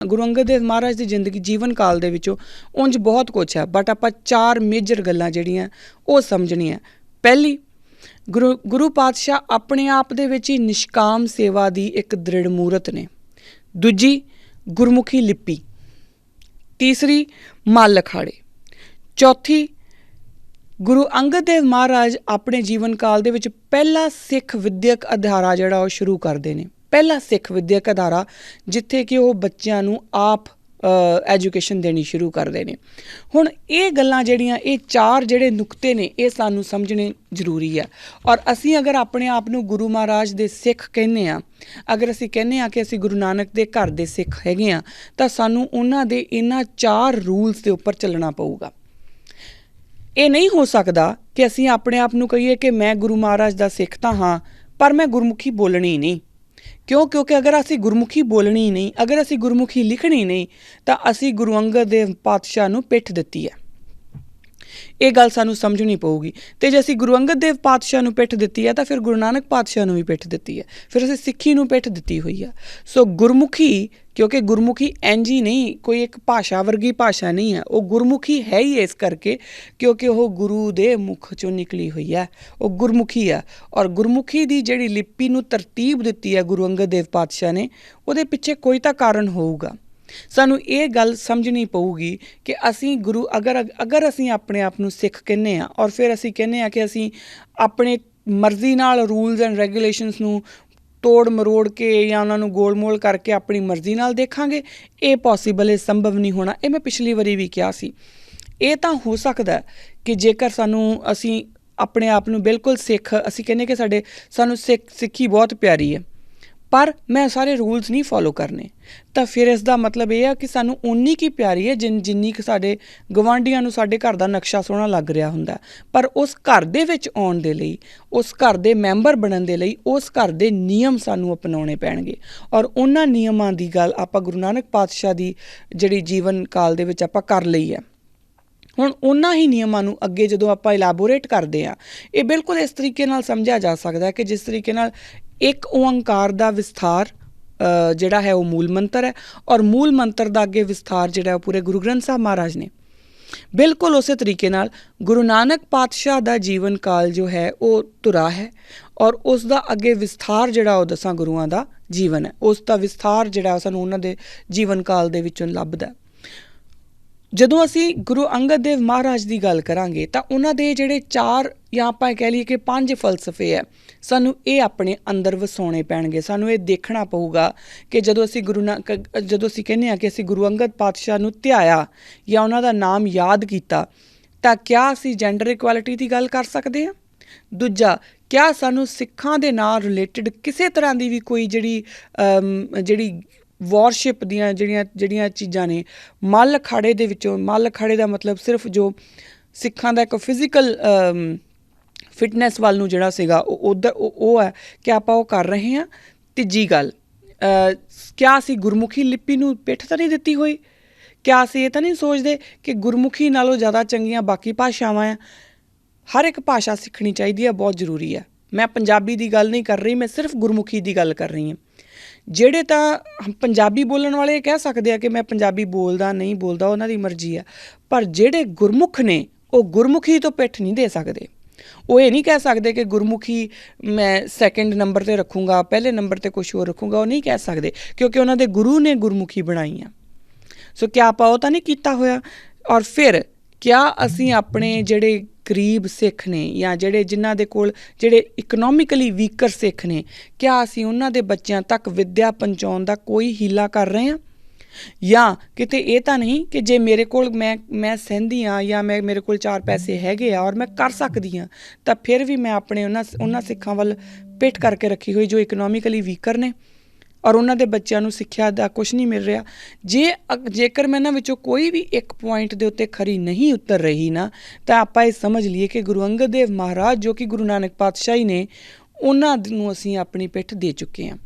ਗੁਰੂ ਅੰਗਦ ਦੇਵ ਮਹਾਰਾਜ ਦੀ ਜ਼ਿੰਦਗੀ ਜੀਵਨ ਕਾਲ ਦੇ ਵਿੱਚੋਂ ਉਂਝ ਬਹੁਤ ਕੁਛ ਹੈ, ਬਟ ਆਪਾਂ 4 ਮੇਜਰ ਗੱਲਾਂ ਜਿਹੜੀਆਂ ਉਹ ਸਮਝਣੀਆਂ। ਪਹਿਲੀ, ਗੁਰੂ ਪਾਤਸ਼ਾਹ ਆਪਣੇ ਆਪ ਦੇ ਵਿੱਚ ਹੀ ਨਿਸ਼ਕਾਮ ਸੇਵਾ ਦੀ ਇੱਕ ਦ੍ਰਿੜ ਮੂਰਤ ਨੇ। ਦੂਜੀ, ਗੁਰਮੁਖੀ ਲਿਪੀ। ਤੀਸਰੀ, ਮੱਲ ਅਖਾੜੇ। ਚੌਥੀ, ਗੁਰੂ ਅੰਗਦ ਦੇਵ ਮਹਾਰਾਜ ਆਪਣੇ ਜੀਵਨ ਕਾਲ ਦੇ ਵਿੱਚ ਪਹਿਲਾ ਸਿੱਖ ਵਿੱਦਿਅਕ ਅਦਾਰਾ ਜਿਹੜਾ ਉਹ ਸ਼ੁਰੂ ਕਰਦੇ ਨੇ। ਪਹਿਲਾ ਸਿੱਖ ਵਿੱਦਿਅਕ ਅਦਾਰਾ ਜਿੱਥੇ ਕਿ ਉਹ ਬੱਚਿਆਂ ਨੂੰ ਆਪ ਐਜੂਕੇਸ਼ਨ ਦੇਣੀ ਸ਼ੁਰੂ ਕਰਦੇ ਨੇ। ਹੁਣ ਇਹ ਗੱਲਾਂ ਜਿਹੜੀਆਂ, ਇਹ 4 ਜਿਹੜੇ ਨੁਕਤੇ ਨੇ, ਇਹ ਸਾਨੂੰ ਸਮਝਣੇ ਜ਼ਰੂਰੀ ਆ। ਔਰ ਅਸੀਂ ਅਗਰ ਆਪਣੇ ਆਪ ਨੂੰ ਗੁਰੂ ਮਹਾਰਾਜ ਦੇ ਸਿੱਖ ਕਹਿੰਦੇ ਹਾਂ, ਅਗਰ ਅਸੀਂ ਕਹਿੰਦੇ ਹਾਂ ਕਿ ਅਸੀਂ ਗੁਰੂ ਨਾਨਕ ਦੇ ਘਰ ਦੇ ਸਿੱਖ ਹੈਗੇ ਹਾਂ, ਤਾਂ ਸਾਨੂੰ ਉਹਨਾਂ ਦੇ ਇਹਨਾਂ 4 ਰੂਲਸ ਦੇ ਉੱਪਰ ਚੱਲਣਾ ਪਊਗਾ। ਇਹ ਨਹੀਂ ਹੋ ਸਕਦਾ ਕਿ ਅਸੀਂ ਆਪਣੇ ਆਪ ਨੂੰ ਕਹੀਏ ਕਿ ਮੈਂ ਗੁਰੂ ਮਹਾਰਾਜ ਦਾ ਸਿੱਖ ਤਾਂ ਹਾਂ, ਪਰ ਮੈਂ ਗੁਰਮੁਖੀ ਬੋਲਣੀ ਨਹੀਂ। ਕਿਉਂਕਿ ਅਗਰ ਅਸੀਂ ਗੁਰਮੁਖੀ ਬੋਲਣੀ ਨਹੀਂ, ਅਗਰ ਅਸੀਂ ਗੁਰਮੁਖੀ ਲਿਖਣੀ ਨਹੀਂ, ਤਾਂ ਅਸੀਂ ਗੁਰੂ ਅੰਗਦ ਦੇਵ ਪਾਤਸ਼ਾਹ ਨੂੰ ਪਿੱਠ ਦਿੱਤੀ ਹੈ। ਇਹ ਗੱਲ ਸਾਨੂੰ ਸਮਝਣੀ ਪਊਗੀ। ਅਤੇ ਜੇ ਅਸੀਂ ਗੁਰੂ ਅੰਗਦ ਦੇਵ ਪਾਤਸ਼ਾਹ ਨੂੰ ਪਿੱਠ ਦਿੱਤੀ ਹੈ, ਤਾਂ ਫਿਰ ਗੁਰੂ ਨਾਨਕ ਪਾਤਸ਼ਾਹ ਨੂੰ ਵੀ ਪਿੱਠ ਦਿੱਤੀ ਹੈ, ਫਿਰ ਅਸੀਂ ਸਿੱਖੀ ਨੂੰ ਪਿੱਠ ਦਿੱਤੀ ਹੋਈ ਆ। ਸੋ ਗੁਰਮੁਖੀ, ਕਿਉਂਕਿ ਗੁਰਮੁਖੀ ਇੰਝ ਹੀ ਨਹੀਂ, ਕੋਈ ਇੱਕ ਭਾਸ਼ਾ ਵਰਗੀ ਭਾਸ਼ਾ ਨਹੀਂ ਹੈ। ਉਹ ਗੁਰਮੁਖੀ ਹੈ ਹੀ ਇਸ ਕਰਕੇ ਕਿਉਂਕਿ ਉਹ ਗੁਰੂ ਦੇ ਮੁਖ 'ਚੋਂ ਨਿਕਲੀ ਹੋਈ ਹੈ, ਉਹ ਗੁਰਮੁਖੀ ਆ। ਔਰ ਗੁਰਮੁਖੀ ਦੀ ਜਿਹੜੀ ਲਿਪੀ ਨੂੰ ਤਰਤੀਬ ਦਿੱਤੀ ਹੈ ਗੁਰੂ ਅੰਗਦ ਦੇਵ ਪਾਤਸ਼ਾਹ ਨੇ, ਉਹਦੇ ਪਿੱਛੇ ਕੋਈ ਤਾਂ ਕਾਰਨ ਹੋਊਗਾ। ਸਾਨੂੰ ਇਹ ਗੱਲ ਸਮਝਣੀ ਪਊਗੀ ਕਿ ਅਸੀਂ ਅਗਰ ਅਸੀਂ ਆਪਣੇ ਆਪ ਨੂੰ ਸਿੱਖ ਕਹਿੰਦੇ ਹਾਂ, ਔਰ ਫਿਰ ਅਸੀਂ ਕਹਿੰਦੇ ਹਾਂ ਕਿ ਅਸੀਂ ਆਪਣੇ ਮਰਜ਼ੀ ਨਾਲ ਰੂਲਸ ਐਂਡ ਰੈਗੂਲੇਸ਼ਨਸ ਨੂੰ ਤੋੜ ਮਰੋੜ ਕੇ ਜਾਂ ਉਹਨਾਂ ਨੂੰ ਗੋਲ ਮੋਲ ਕਰਕੇ ਆਪਣੀ ਮਰਜ਼ੀ ਨਾਲ ਦੇਖਾਂਗੇ, ਇਹ ਪੋਸੀਬਲ, ਇਹ ਸੰਭਵ ਨਹੀਂ ਹੋਣਾ। ਇਹ ਮੈਂ ਪਿਛਲੀ ਵਾਰੀ ਵੀ ਕਿਹਾ ਸੀ। ਇਹ ਤਾਂ ਹੋ ਸਕਦਾ ਕਿ ਜੇਕਰ ਅਸੀਂ ਆਪਣੇ ਆਪ ਨੂੰ ਬਿਲਕੁਲ ਸਿੱਖ, ਅਸੀਂ ਕਹਿੰਦੇ ਕਿ ਸਾਨੂੰ ਸਿੱਖੀ ਬਹੁਤ ਪਿਆਰੀ ਹੈ, ਪਰ ਮੈਂ ਸਾਰੇ ਰੂਲਸ ਨਹੀਂ ਫੋਲੋ ਕਰਨੇ, ਤਾਂ ਫਿਰ ਇਸ ਦਾ ਮਤਲਬ ਇਹ ਆ ਕਿ ਸਾਨੂੰ ਉਨੀ ਕੀ ਪਿਆਰੀ ਹੈ ਜਿੰਨੀ ਕੁ ਸਾਡੇ ਗਵਾਂਢੀਆਂ ਨੂੰ ਸਾਡੇ ਘਰ ਦਾ ਨਕਸ਼ਾ ਸੋਹਣਾ ਲੱਗ ਰਿਹਾ ਹੁੰਦਾ। ਪਰ ਉਸ ਘਰ ਦੇ ਵਿੱਚ ਆਉਣ ਦੇ ਲਈ, ਉਸ ਘਰ ਦੇ ਮੈਂਬਰ ਬਣਨ ਦੇ ਲਈ, ਉਸ ਘਰ ਦੇ ਨਿਯਮ ਸਾਨੂੰ ਅਪਣਾਉਣੇ ਪੈਣਗੇ। ਔਰ ਉਹਨਾਂ ਨਿਯਮਾਂ ਦੀ ਗੱਲ ਆਪਾਂ ਗੁਰੂ ਨਾਨਕ ਪਾਤਸ਼ਾਹ ਦੀ ਜਿਹੜੀ ਜੀਵਨ ਕਾਲ ਦੇ ਵਿੱਚ ਆਪਾਂ ਕਰ ਲਈ ਹੈ। ਹੁਣ ਉਹਨਾਂ ਹੀ ਨਿਯਮਾਂ ਨੂੰ ਅੱਗੇ ਜਦੋਂ ਆਪਾਂ ਇਲੈਬੋਰੇਟ ਕਰਦੇ ਹਾਂ, ਇਹ ਬਿਲਕੁਲ ਇਸ ਤਰੀਕੇ ਨਾਲ ਸਮਝਿਆ ਜਾ ਸਕਦਾ ਕਿ ਜਿਸ ਤਰੀਕੇ ਨਾਲ ਇੱਕ ਓਅੰਕਾਰ ਦਾ ਵਿਸਥਾਰ ਜਿਹੜਾ ਹੈ ਉਹ ਮੂਲ ਮੰਤਰ ਹੈ, ਔਰ ਮੂਲ ਮੰਤਰ ਦਾ ਅੱਗੇ ਵਿਸਥਾਰ ਜਿਹੜਾ ਉਹ ਪੂਰੇ ਗੁਰੂ ਗ੍ਰੰਥ ਸਾਹਿਬ ਮਹਾਰਾਜ ਨੇ। ਬਿਲਕੁਲ ਉਸੇ ਤਰੀਕੇ ਨਾਲ ਗੁਰੂ ਨਾਨਕ ਪਾਤਸ਼ਾਹ ਦਾ ਜੀਵਨ ਕਾਲ ਜੋ ਹੈ ਉਹ ਧੁਰਾ ਹੈ, ਔਰ ਉਸ ਦਾ ਅੱਗੇ ਵਿਸਥਾਰ ਜਿਹੜਾ ਉਹ 10 ਗੁਰੂਆਂ ਦਾ ਜੀਵਨ ਹੈ। ਉਸ ਦਾ ਵਿਸਥਾਰ ਜਿਹੜਾ ਸਾਨੂੰ ਉਹਨਾਂ ਦੇ ਜੀਵਨ ਕਾਲ ਦੇ ਵਿੱਚੋਂ ਲੱਭਦਾ। ਜਦੋਂ ਅਸੀਂ ਗੁਰੂ ਅੰਗਦ ਦੇਵ ਮਹਾਰਾਜ ਦੀ ਗੱਲ ਕਰਾਂਗੇ ਤਾਂ ਉਹਨਾਂ ਦੇ ਜਿਹੜੇ 4 ਜਾਂ ਆਪਾਂ ਕਹਿ ਲਈਏ ਕਿ 5 ਫਲਸਫੇ ਹੈ, ਸਾਨੂੰ ਇਹ ਆਪਣੇ ਅੰਦਰ ਵਸਾਉਣੇ ਪੈਣਗੇ। ਸਾਨੂੰ ਇਹ ਦੇਖਣਾ ਪਊਗਾ ਕਿ ਜਦੋਂ ਅਸੀਂ ਕਹਿੰਦੇ ਹਾਂ ਕਿ ਅਸੀਂ ਗੁਰੂ ਅੰਗਦ ਪਾਤਸ਼ਾਹ ਨੂੰ ਧਿਆਇਆ ਜਾਂ ਉਹਨਾਂ ਦਾ ਨਾਮ ਯਾਦ ਕੀਤਾ, ਤਾਂ ਕਿਆ ਅਸੀਂ ਜੈਂਡਰ ਇਕੁਐਲਿਟੀ ਦੀ ਗੱਲ ਕਰ ਸਕਦੇ ਹਾਂ? ਦੂਜਾ, ਕਿਆ ਸਾਨੂੰ ਸਿੱਖਾਂ ਦੇ ਨਾਲ ਰਿਲੇਟਡ ਕਿਸੇ ਤਰ੍ਹਾਂ ਦੀ ਵੀ ਕੋਈ ਜਿਹੜੀ ਵਾਰਸ਼ਿਪ ਦੀਆਂ ਜਿਹੜੀਆਂ ਚੀਜ਼ਾਂ ਨੇ, ਮੱਲ ਅਖਾੜੇ ਦੇ ਵਿੱਚੋਂ, ਮੱਲ ਅਖਾੜੇ ਦਾ ਮਤਲਬ ਸਿਰਫ ਜੋ ਸਿੱਖਾਂ ਦਾ ਇੱਕ ਫਿਜ਼ੀਕਲ ਫਿਟਨੈਸ ਵੱਲ ਨੂੰ ਜਿਹੜਾ ਸੀਗਾ ਉਹ ਹੈ ਕਿ ਆਪਾਂ ਉਹ ਕਰ ਰਹੇ ਹਾਂ। ਤੀਜੀ ਗੱਲ, ਕਿਆ ਅਸੀਂ ਗੁਰਮੁਖੀ ਲਿਪੀ ਨੂੰ ਪਿੱਠ ਤਾਂ ਨਹੀਂ ਦਿੱਤੀ ਹੋਈ? ਕਿਆ ਅਸੀਂ ਇਹ ਤਾਂ ਨਹੀਂ ਸੋਚਦੇ ਕਿ ਗੁਰਮੁਖੀ ਨਾਲੋਂ ਜ਼ਿਆਦਾ ਚੰਗੀਆਂ ਬਾਕੀ ਭਾਸ਼ਾਵਾਂ ਆ? ਹਰ ਇੱਕ ਭਾਸ਼ਾ ਸਿੱਖਣੀ ਚਾਹੀਦੀ ਹੈ, ਬਹੁਤ ਜ਼ਰੂਰੀ ਹੈ। ਮੈਂ ਪੰਜਾਬੀ ਦੀ ਗੱਲ ਨਹੀਂ ਕਰ ਰਹੀ, ਮੈਂ ਸਿਰਫ ਗੁਰਮੁਖੀ ਦੀ ਗੱਲ ਕਰ ਰਹੀ ਹਾਂ। ਜਿਹੜੇ ਤਾਂ ਪੰਜਾਬੀ ਬੋਲਣ ਵਾਲੇ ਕਹਿ ਸਕਦੇ ਆ ਕਿ ਮੈਂ ਪੰਜਾਬੀ ਬੋਲਦਾ ਨਹੀਂ ਬੋਲਦਾ, ਉਹਨਾਂ ਦੀ ਮਰਜ਼ੀ ਆ, ਪਰ ਜਿਹੜੇ ਗੁਰਮੁਖ ਨੇ ਉਹ ਗੁਰਮੁਖੀ ਤੋਂ ਪਿੱਠ ਨਹੀਂ ਦੇ ਸਕਦੇ। ਉਹ ਇਹ ਨਹੀਂ ਕਹਿ ਸਕਦੇ ਕਿ ਗੁਰਮੁਖੀ ਮੈਂ ਸੈਕਿੰਡ ਨੰਬਰ 'ਤੇ ਰੱਖੂੰਗਾ, ਪਹਿਲੇ ਨੰਬਰ 'ਤੇ ਕੁਛ ਹੋਰ ਰੱਖੂੰਗਾ। ਉਹ ਨਹੀਂ ਕਹਿ ਸਕਦੇ ਕਿਉਂਕਿ ਉਹਨਾਂ ਦੇ ਗੁਰੂ ਨੇ ਗੁਰਮੁਖੀ ਬਣਾਈ ਆ। ਸੋ ਕਿਆ ਆਪਾਂ ਉਹ ਤਾਂ ਨਹੀਂ ਕੀਤਾ ਹੋਇਆ? ਔਰ ਫਿਰ ਕਿਆ ਅਸੀਂ ਆਪਣੇ ਜਿਹੜੇ ਗਰੀਬ ਸਿੱਖ ਨੇ ਜਾਂ ਜਿਨ੍ਹਾਂ ਦੇ ਕੋਲ ਜਿਹੜੇ ਇਕਨੋਮਿਕਲੀ ਵੀਕਰ ਸਿੱਖ ਨੇ, ਕਿਆ ਅਸੀਂ ਉਹਨਾਂ ਦੇ ਬੱਚਿਆਂ ਤੱਕ ਵਿੱਦਿਆ ਪਹੁੰਚਾਉਣ ਦਾ ਕੋਈ ਹੀਲਾ ਕਰ ਰਹੇ ਹਾਂ? ਜਾਂ ਕਿਤੇ ਇਹ ਤਾਂ ਨਹੀਂ ਕਿ ਜੇ ਮੇਰੇ ਕੋਲ ਮੈਂ ਸਹਿੰਦੀ ਹਾਂ ਜਾਂ ਮੇਰੇ ਕੋਲ 4 ਪੈਸੇ ਹੈਗੇ ਆ ਔਰ ਮੈਂ ਕਰ ਸਕਦੀ ਹਾਂ, ਤਾਂ ਫਿਰ ਵੀ ਮੈਂ ਆਪਣੇ ਉਹਨਾਂ ਸਿੱਖਾਂ ਵੱਲ ਪਿੱਠ ਕਰਕੇ ਰੱਖੀ ਹੋਈ ਜੋ ਇਕਨੋਮਿਕਲੀ ਵੀਕਰ ਨੇ ਔਰ ਉਹਨਾਂ ਦੇ ਬੱਚਿਆਂ ਨੂੰ ਸਿੱਖਿਆ ਦਾ ਕੁਛ ਨਹੀਂ ਮਿਲ ਰਿਹਾ। ਜੇਕਰ ਮੈਂ ਇਹਨਾਂ ਵਿੱਚੋਂ ਕੋਈ ਵੀ ਇੱਕ ਪੁਆਇੰਟ ਦੇ ਉੱਤੇ ਖਰੀ ਨਹੀਂ ਉਤਰ ਰਹੀ ਨਾ, ਤਾਂ ਆਪਾਂ ਇਹ ਸਮਝ ਲਈਏ ਕਿ ਗੁਰੂ ਅੰਗਦ ਦੇਵ ਮਹਾਰਾਜ ਜੋ ਕਿ ਗੁਰੂ ਨਾਨਕ ਪਾਤਸ਼ਾਹੀ ਨੇ, ਉਹਨਾਂ ਨੂੰ ਅਸੀਂ ਆਪਣੀ ਪਿੱਠ ਦੇ ਚੁੱਕੇ ਹਾਂ।